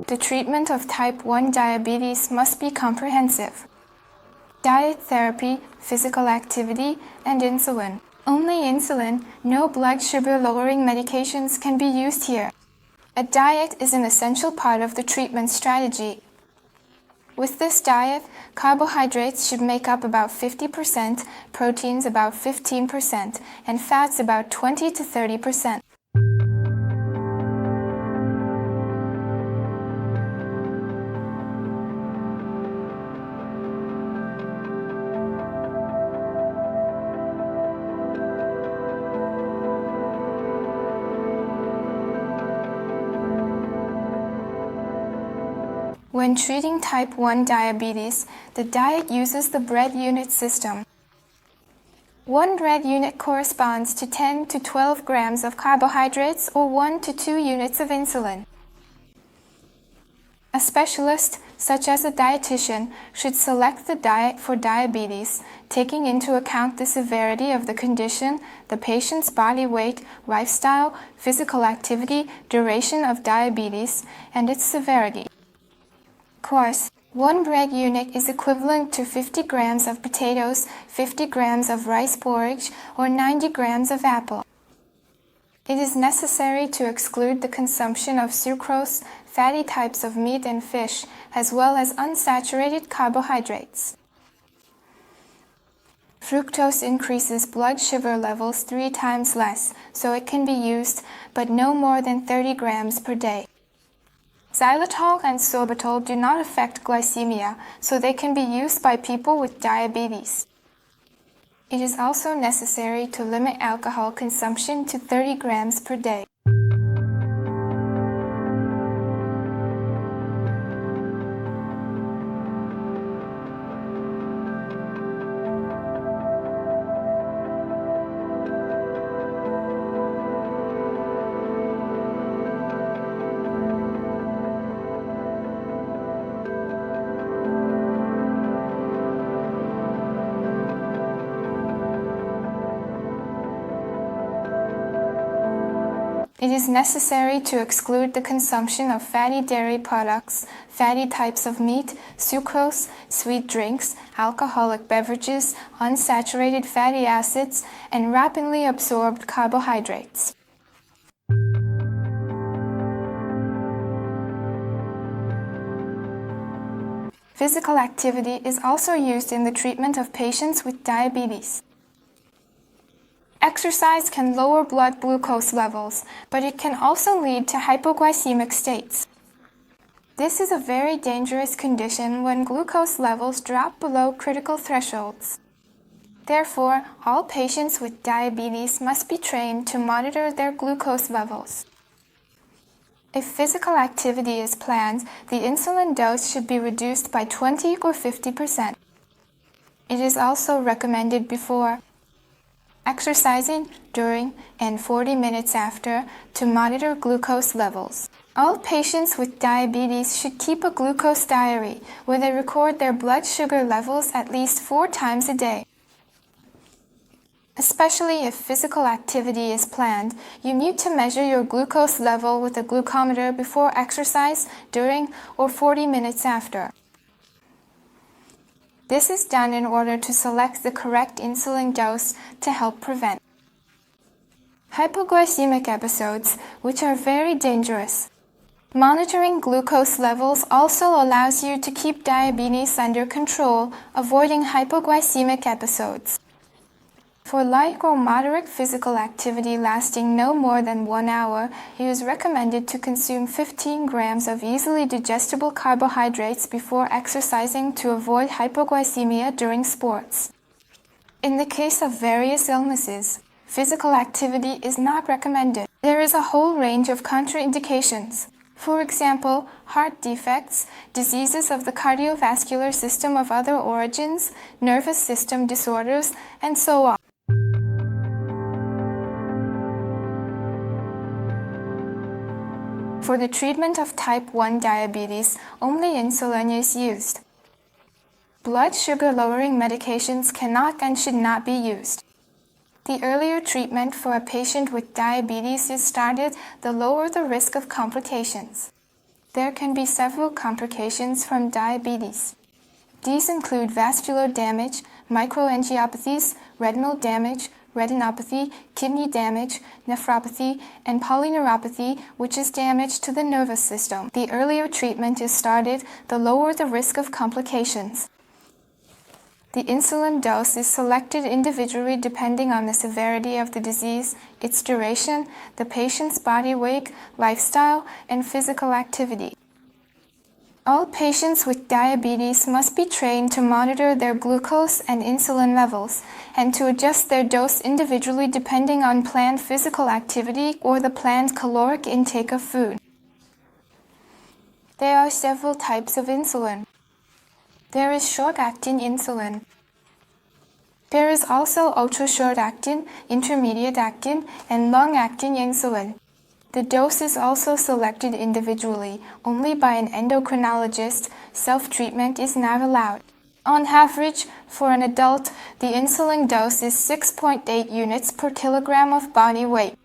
The treatment of type 1 diabetes must be comprehensive. Diet, therapy, physical activity, and insulin. Only insulin, no blood sugar lowering medications can be used here. A diet is an essential part of the treatment strategy. With this diet, carbohydrates should make up about 50%, proteins about 15%, and fats about 20 to 30%. When treating type 1 diabetes, the diet uses the bread unit system. 1 bread unit corresponds to 10 to 12 grams of carbohydrates or 1 to 2 units of insulin. A specialist, such as a dietitian, should select the diet for diabetes, taking into account the severity of the condition, the patient's body weight, lifestyle, physical activity, duration of diabetes, and its severity. Course. 1 bread unit is equivalent to 50 grams of potatoes, 50 grams of rice porridge, or 90 grams of apple. It is necessary to exclude the consumption of sucrose, fatty types of meat and fish, as well as unsaturated carbohydrates. Fructose increases blood sugar levels 3 times less, so it can be used, but no more than 30 grams per day. Xylitol and sorbitol do not affect glycemia, so they can be used by people with diabetes. It is also necessary to limit alcohol consumption to 30 grams per day. It is necessary to exclude the consumption of fatty dairy products, fatty types of meat, sucrose, sweet drinks, alcoholic beverages, unsaturated fatty acids, and rapidly absorbed carbohydrates. Physical activity is also used in the treatment of patients with diabetes. Exercise can lower blood glucose levels, but it can also lead to hypoglycemic states. This is a very dangerous condition when glucose levels drop below critical thresholds. Therefore, all patients with diabetes must be trained to monitor their glucose levels. If physical activity is planned, the insulin dose should be reduced by 20 or 50%. It is also recommended before exercising, during, and 40 minutes after to monitor glucose levels. All patients with diabetes should keep a glucose diary where they record their blood sugar levels at least 4 times a day. Especially if physical activity is planned, you need to measure your glucose level with a glucometer before exercise, during, or 40 minutes after. This is done in order to select the correct insulin dose to help prevent hypoglycemic episodes, which are very dangerous. Monitoring glucose levels also allows you to keep diabetes under control, avoiding hypoglycemic episodes. For light or moderate physical activity lasting no more than 1 hour, it is recommended to consume 15 grams of easily digestible carbohydrates before exercising to avoid hypoglycemia during sports. In the case of various illnesses, physical activity is not recommended. There is a whole range of contraindications. For example, heart defects, diseases of the cardiovascular system of other origins, nervous system disorders, and so on. For the treatment of type 1 diabetes, only insulin is used. Blood sugar lowering medications cannot and should not be used. The earlier treatment for a patient with diabetes is started, the lower the risk of complications. There can be several complications from diabetes. These include vascular damage, microangiopathies, retinal damage, retinopathy, kidney damage, nephropathy, and polyneuropathy, which is damage to the nervous system. The earlier treatment is started, the lower the risk of complications. The insulin dose is selected individually depending on the severity of the disease, its duration, the patient's body weight, lifestyle, and physical activity. All patients with diabetes must be trained to monitor their glucose and insulin levels and to adjust their dose individually depending on planned physical activity or the planned caloric intake of food. There are several types of insulin. There is short-acting insulin. There is also ultra-short-acting, intermediate-acting, and long-acting insulin. The dose is also selected individually, only by an endocrinologist. Self-treatment is not allowed. On average, for an adult, the insulin dose is 6.8 units per kilogram of body weight.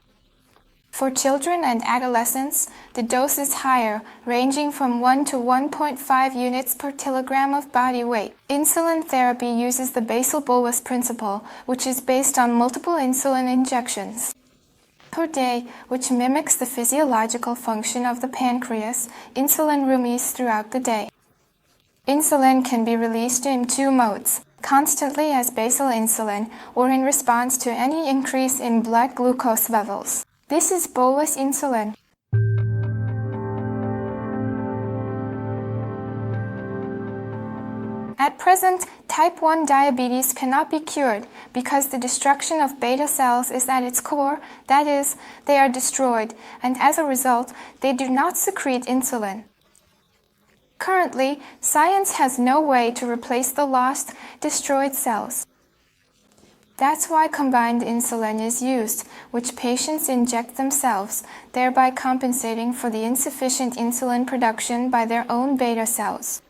For children and adolescents, the dose is higher, ranging from 1 to 1.5 units per kilogram of body weight. Insulin therapy uses the basal bolus principle, which is based on multiple insulin injections per day, which mimics the physiological function of the pancreas. Insulin released throughout the day. Insulin can be released in two modes: constantly as basal insulin or in response to any increase in blood glucose levels. This is bolus insulin. At present, type 1 diabetes cannot be cured because the destruction of beta cells is at its core, that is, they are destroyed, and as a result, they do not secrete insulin. Currently, science has no way to replace the lost, destroyed cells. That's why combined insulin is used, which patients inject themselves, thereby compensating for the insufficient insulin production by their own beta cells.